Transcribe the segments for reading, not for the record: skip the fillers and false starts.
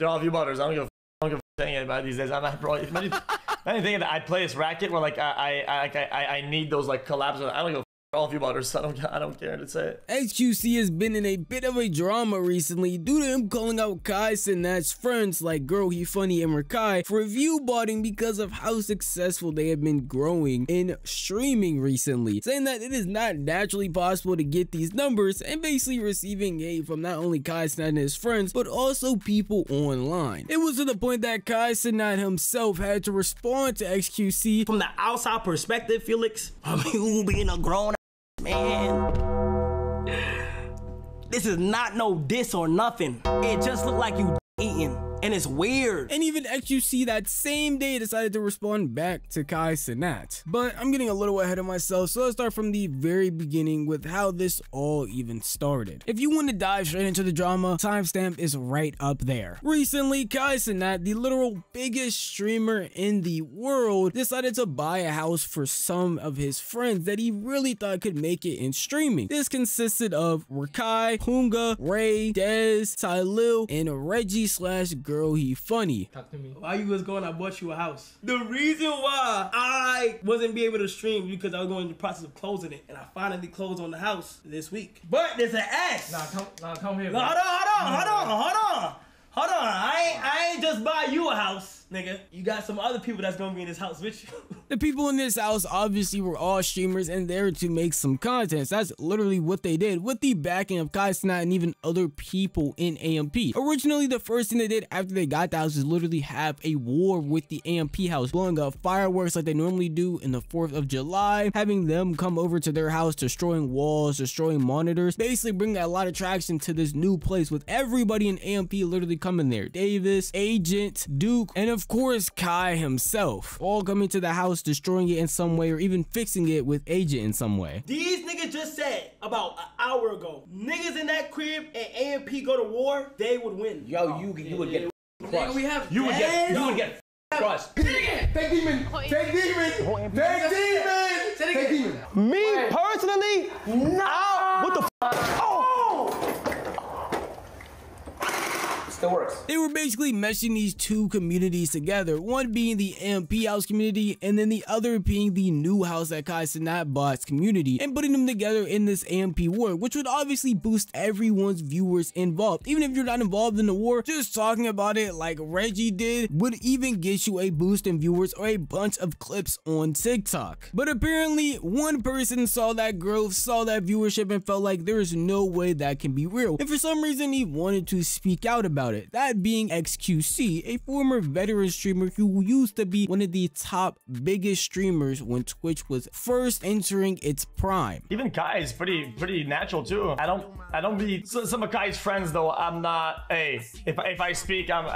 all of you butters. I don't give a saying anybody these days. I'm not probably. Imagine thinking that I play this racket where like I need those like collabs. I don't give a all of you butters. I don't care to say it. XQC has been in a bit of a drama recently due to him calling out kaicenat's friends like Girl He Funny and Rakai for view botting because of how successful they have been growing in streaming recently, saying that it is not naturally possible to get these numbers and basically receiving hate from not only kaicenat and his friends but also people online. It was to the point that kaicenat himself had to respond to XQC from the outside perspective. Felix, I mean, you being a grown man, this is not no diss or nothing. It just looked like you eating, and it's weird. And even XQC that same day decided to respond back to kaicenat. But I'm getting a little ahead of myself, so let's start from the very beginning with how this all even started. If you want to dive straight into the drama, timestamp is right up there. Recently, kaicenat, the literal biggest streamer in the world, decided to buy a house for some of his friends that he really thought could make it in streaming. This consisted of Rakai, Hunga, Ray, Dez, Tylil, and Reggie / Girl He Funny. Talk to me. While you was going, I bought you a house. The reason why I wasn't be able to stream because I was going through the process of closing it, and I finally closed on the house this week. But there's an ass. Come here. No, hold on. I ain't just buy you a house, nigga. You got some other people that's gonna be in this house with you. The people in this house obviously were all streamers and there to make some content. So that's literally what they did with the backing of kaicenat and even other people in AMP. Originally, the first thing they did after they got the house is literally have a war with the AMP house, blowing up fireworks like they normally do in the 4th of July, having them come over to their house, destroying walls, destroying monitors, basically bringing a lot of traction to this new place with everybody in AMP literally coming there. Davis, Agent, Duke, and of course Kai himself, all coming to the house, destroying it in some way or even fixing it with Agent in some way. These niggas just said about an hour ago, niggas in that crib and AMP go to war, they would win. Yo, you would get crushed. You would get crushed. Fake demon! Me personally? No! What the f? Oh! Still works. They were basically meshing these two communities together, one being the AMP house community and then the other being the new house that kaicenat bought's community, and putting them together in this AMP war, which would obviously boost everyone's viewers involved. Even if you're not involved in the war, just talking about it like Reggie did would even get you a boost in viewers or a bunch of clips on TikTok. But apparently one person saw that growth, saw that viewership, and felt like there is no way that can be real, and for some reason he wanted to speak out about it. That being XQC, a former veteran streamer who used to be one of the top biggest streamers when Twitch was first entering its prime. Even Kai is pretty natural too. I don't be some of Kai's friends though. I'm not. Hey, if I speak. Now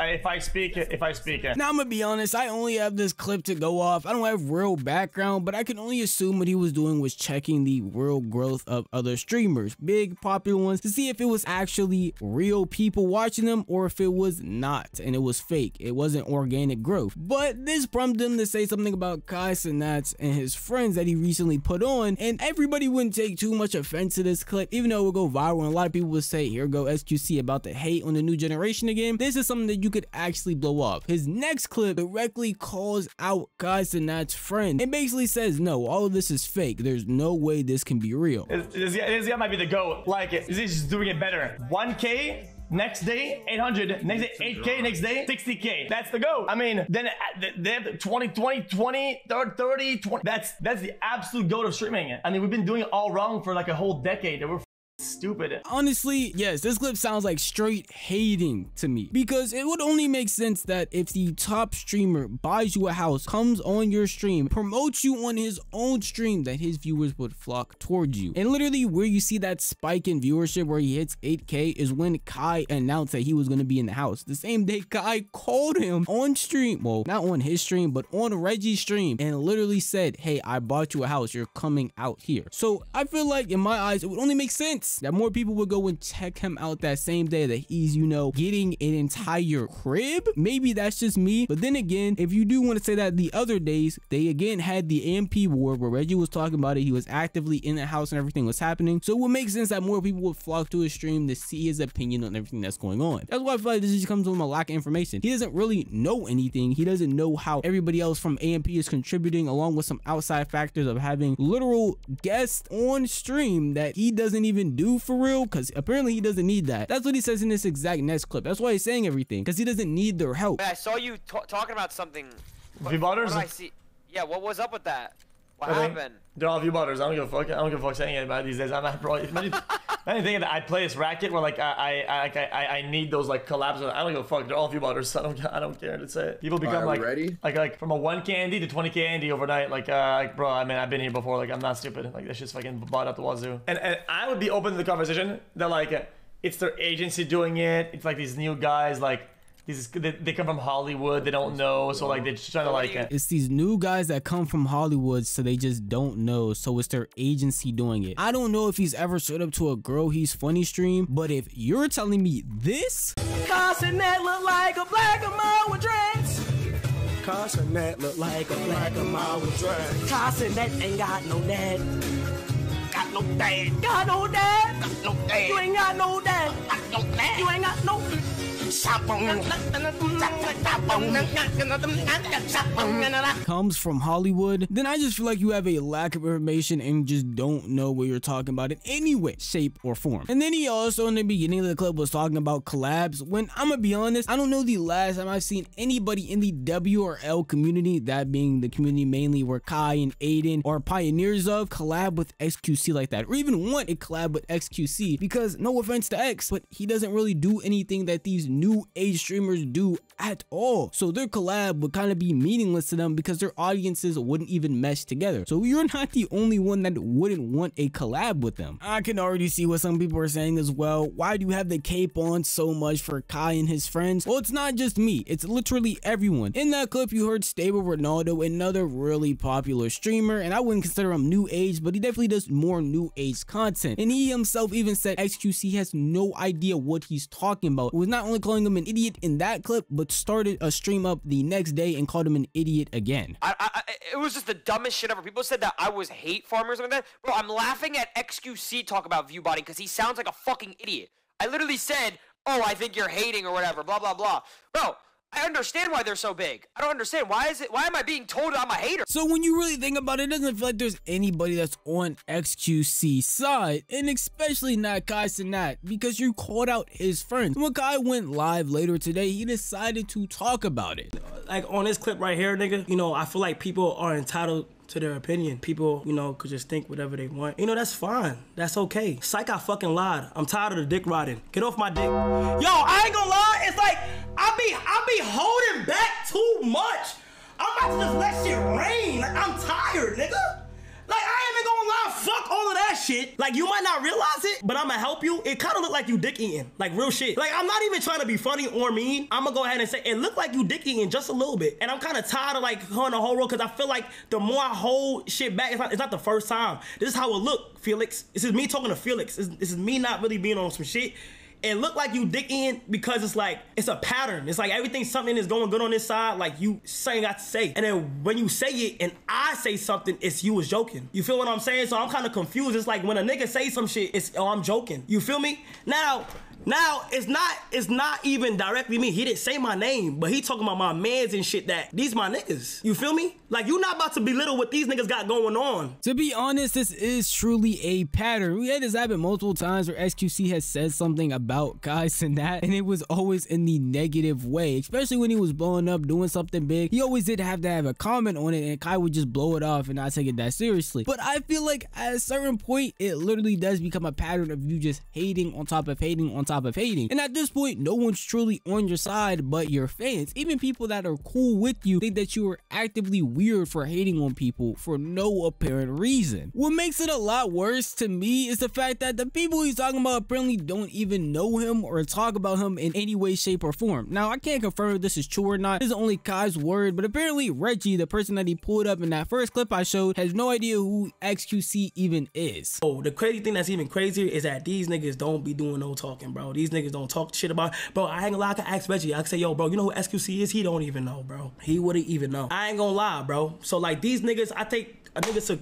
I'm gonna be honest. I only have this clip to go off. I don't have real background, but I can only assume what he was doing was checking the real growth of other streamers, big popular ones, to see if it was actually real people watching them or if it was not and it was fake. It wasn't organic growth. But this prompted him to say something about kaicenat and his friends that he recently put on, and everybody wouldn't take too much offense to this clip, even though it would go viral and a lot of people would say, here go XQC about to hate on the new generation again. This is something that you could actually blow up. His next clip directly calls out kaicenat's friend and basically says, no, all of this is fake. There's no way this can be real. This guy might be the GOAT. Like it. He's just doing it better. 1K. Next day, 800. Next day, 8K. Next day, 60K. That's the go. I mean, then they have 20, 30, 20. That's the absolute goat of streaming. I mean, we've been doing it all wrong for like a whole decade. And we're stupid. Honestly, yes, this clip sounds like straight hating to me, because it would only make sense that if the top streamer buys you a house, comes on your stream, promotes you on his own stream, that his viewers would flock towards you. And literally where you see that spike in viewership where he hits 8K is when Kai announced that he was going to be in the house. The same day Kai called him on stream, well, not on his stream, but on Reggie's stream, and literally said, hey, I bought you a house, you're coming out here. So I feel like in my eyes, it would only make sense that more people would go and check him out that same day that he's, you know, getting an entire crib. Maybe that's just me, but then again, if you do want to say that the other days, they again had the AMP war where Reggie was talking about it. He was actively in the house and everything was happening. So it would make sense that more people would flock to his stream to see his opinion on everything that's going on. That's why I feel like this just comes from a lack of information. He doesn't really know anything. He doesn't know how everybody else from AMP is contributing, along with some outside factors of having literal guests on stream that he doesn't even do for real, because apparently he doesn't need that. That's what he says in this exact next clip. That's why he's saying everything, because he doesn't need their help. I saw you talking about something. View botters? What did I see? Yeah, what was up with that? What happened? They're all view botters. I don't give a fuck. I don't give a fuck saying it about these days. I'm not bro. Imagine thinking that I play this racket where like I need those like collabs. I don't give a fuck. They're all view botters. I don't care to say it. People become like ready? like from a 1K Andy to 20K Andy overnight. Like bro, I mean I've been here before. Like I'm not stupid. Like this shit's fucking bought up the wazoo. And I would be open to the conversation that like it's their agency doing it. It's like these new guys like. They come from Hollywood, they don't know, so like they're just trying to like it's these new guys that come from Hollywood, so they just don't know, so it's their agency doing it. I don't know if he's ever showed up to a Girl He's Funny stream, but if you're telling me this, Kaicenat look like a black mom with dreads. Kaicenat look like a black mom with dreads. Kaicenat ain't got no dad. Got no dad. Got no dad. Got no dad. You ain't got no dad. Got no dad. You ain't got no. comes from Hollywood, then I just feel like you have a lack of information and just don't know what you're talking about in any way, shape, or form. And then he also in the beginning of the clip was talking about collabs, when I'm gonna be honest, I don't know the last time I've seen anybody in the W or L community, that being the community mainly where Kai and Aiden are pioneers of, collab with XQC like that, or even want a collab with XQC, because no offense to X, but he doesn't really do anything that these new age streamers do at all. So their collab would kind of be meaningless to them because their audiences wouldn't even mesh together. So you're not the only one that wouldn't want a collab with them. I can already see what some people are saying as well. Why do you have the cape on so much for Kai and his friends? Well, it's not just me, it's literally everyone. In that clip you heard Stable Ronaldo, another really popular streamer, and I wouldn't consider him new age, but he definitely does more new age content. And he himself even said XQC has no idea what he's talking about. It was not only calling him an idiot in that clip, but started a stream up the next day and called him an idiot again. It was just the dumbest shit ever. People said that I was hate farmers and that. Bro, I'm laughing at XQC talk about view botting because he sounds like a fucking idiot. I literally said, oh, I think you're hating or whatever, blah, blah, blah. Bro, I understand why they're so big. I don't understand. Why am I being told I'm a hater? So when you really think about it, it doesn't feel like there's anybody that's on XQC's side, and especially not kaicenat, because you called out his friends. When Kai went live later today, he decided to talk about it. Like on this clip right here, nigga, you know, I feel like people are entitled to their opinion. People, you know, could just think whatever they want. You know, that's fine. That's okay. Psych, I fucking lied. I'm tired of the dick riding. Get off my dick. Yo, I ain't gonna lie. It's like, I be holding back too much. I'm about to just let shit rain. Like, I'm tired, nigga. Like, I ain't even gonna lie, fuck all of that shit. Like, you might not realize it, but I'ma help you. It kind of look like you dick eating, like real shit. Like, I'm not even trying to be funny or mean. I'ma go ahead and say, it looked like you dick eating just a little bit. And I'm kind of tired of like holding the whole road, because I feel like the more I hold shit back, it's not the first time. This is how it look, Felix. This is me talking to Felix. This is me not really being on some shit. It looked like you dick in because it's like, it's a pattern. It's like everything, something is going good on this side, like you saying got to say. And then when you say it and I say something, it's you was joking. You feel what I'm saying? So I'm kind of confused. It's like when a nigga say some shit, it's, oh, I'm joking. You feel me? Now it's not even directly me. He didn't say my name, but he talking about my mans and shit, that these my niggas. You feel me? Like, you not about to belittle what these niggas got going on. To be honest, this is truly a pattern. We had this happen multiple times where XQC has said something about kaicenat, and it was always in the negative way, especially when he was blowing up, doing something big. He always did have to have a comment on it, and Kai would just blow it off and not take it that seriously. But I feel like at a certain point, it literally does become a pattern of you just hating on top of hating on top stop of hating. And at this point, no one's truly on your side but your fans. Even people that are cool with you think that you are actively weird for hating on people for no apparent reason. What makes it a lot worse to me is the fact that the people he's talking about apparently don't even know him or talk about him in any way, shape, or form. Now, I can't confirm if this is true or not. This is only Kai's word, but apparently Reggie, the person that he pulled up in that first clip I showed, has no idea who XQC even is. Oh, the crazy thing that's even crazier is that these niggas don't be doing no talking, bro. These niggas don't talk shit about, bro, I ain't gonna lie, I can ask Reggie. I can say, yo, bro, you know who XQC is? He don't even know, bro. He wouldn't even know. I ain't gonna lie, bro. So like these niggas, I take a nigga to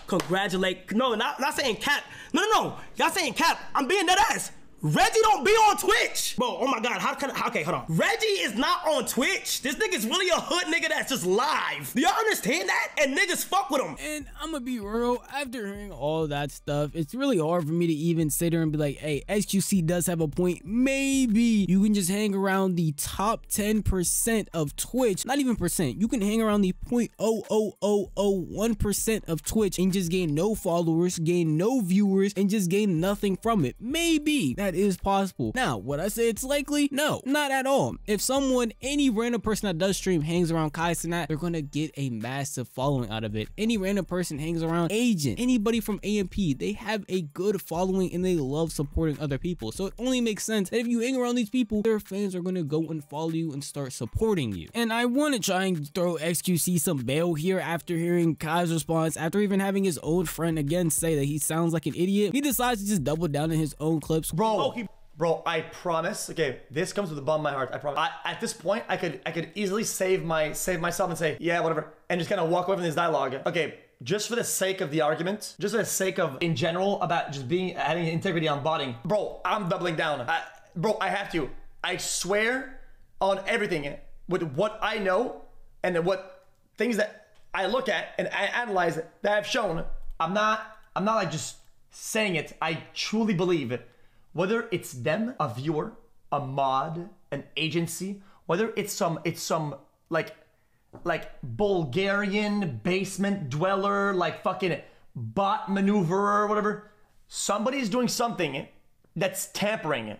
congratulate, no, not saying cap. No, y'all saying cap. I'm being dead ass. Reggie don't be on Twitch. Bro, oh my God, okay, hold on. Reggie is not on Twitch. This nigga's really a hood nigga that's just live. Do y'all understand that? And niggas fuck with him. And I'm gonna be real, after hearing all that stuff, it's really hard for me to even sit there and be like, hey, XQC does have a point. Maybe you can just hang around the top 10% of Twitch, not even percent. You can hang around the 0.00001% of Twitch and just gain no followers, gain no viewers, and just gain nothing from it. Maybe that is possible. Now, would I say it's likely? No, not at all. If someone, any random person that does stream hangs around kaicenat, they're gonna get a massive following out of it. Any random person hangs around Agent, anybody from AMP, they have a good following and they love supporting other people. So it only makes sense that if you hang around these people, their fans are gonna go and follow you and start supporting you. And I want to try and throw XQC some bail here after hearing Kai's response, after even having his old friend again say that he sounds like an idiot. He decides to just double down in his own clips. Bro, I promise. Okay, this comes with a bump in my heart. I promise. At this point, I could easily save myself and say, yeah, whatever, and just kind of walk away from this dialogue. Okay, just for the sake of the argument, just for the sake of, in general, about just having integrity on botting, bro, I'm doubling down. Bro, I have to. I swear on everything with what I know and what things that I look at and I analyze that I've shown. I'm not like just saying it. I truly believe it. Whether it's them, a viewer, a mod, an agency, whether it's some like Bulgarian basement dweller, like fucking bot maneuverer or whatever, somebody's doing something that's tampering.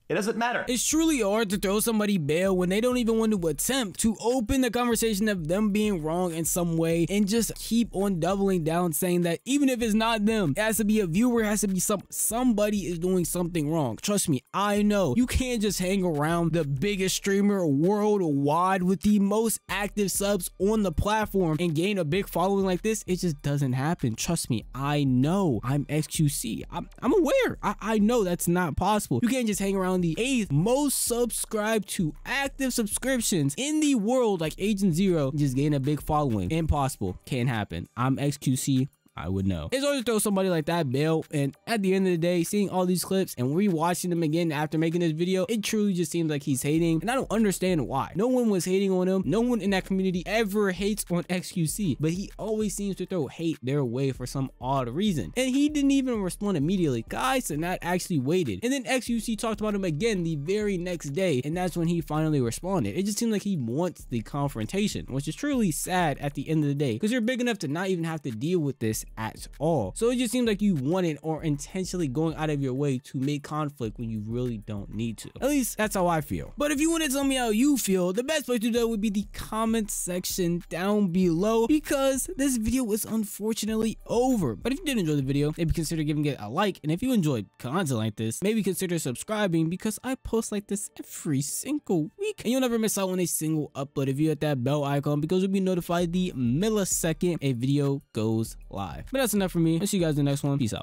It doesn't matter. It's truly hard to throw somebody bail when they don't even want to attempt to open the conversation of them being wrong in some way and just keep on doubling down saying that even if it's not them, it has to be a viewer, it has to be somebody is doing something wrong. Trust me, I know. You can't just hang around the biggest streamer worldwide with the most active subs on the platform and gain a big following like this. It just doesn't happen. Trust me, I know. I'm XQC. I'm aware. I know that's not possible. You can't just hang around the 8th most subscribed to active subscriptions in the world like Agent Zero and just gain a big following. Impossible. Can't happen. I'm XQC. I would know. It's hard to throw somebody like that bail, and at the end of the day, seeing all these clips and rewatching them again after making this video, it truly just seems like he's hating, and I don't understand why. No one was hating on him. No one in that community ever hates on XQC, but he always seems to throw hate their way for some odd reason. And he didn't even respond immediately. Kaicenat actually waited, and then XQC talked about him again the very next day, and that's when he finally responded. It just seems like he wants the confrontation, which is truly sad at the end of the day, because you're big enough to not even have to deal with this at all. So it just seems like you wanted or intentionally going out of your way to make conflict when you really don't need to. At least that's how I feel. But if you want to tell me how you feel, the best place to do that would be the comment section down below, because this video was unfortunately over. But if you did enjoy the video, maybe consider giving it a like, and if you enjoyed content like this, maybe consider subscribing, because I post like this every single week and you'll never miss out on a single upload if you hit that bell icon, because you'll be notified the millisecond a video goes live. But that's enough for me. I'll see you guys in the next one. Peace out.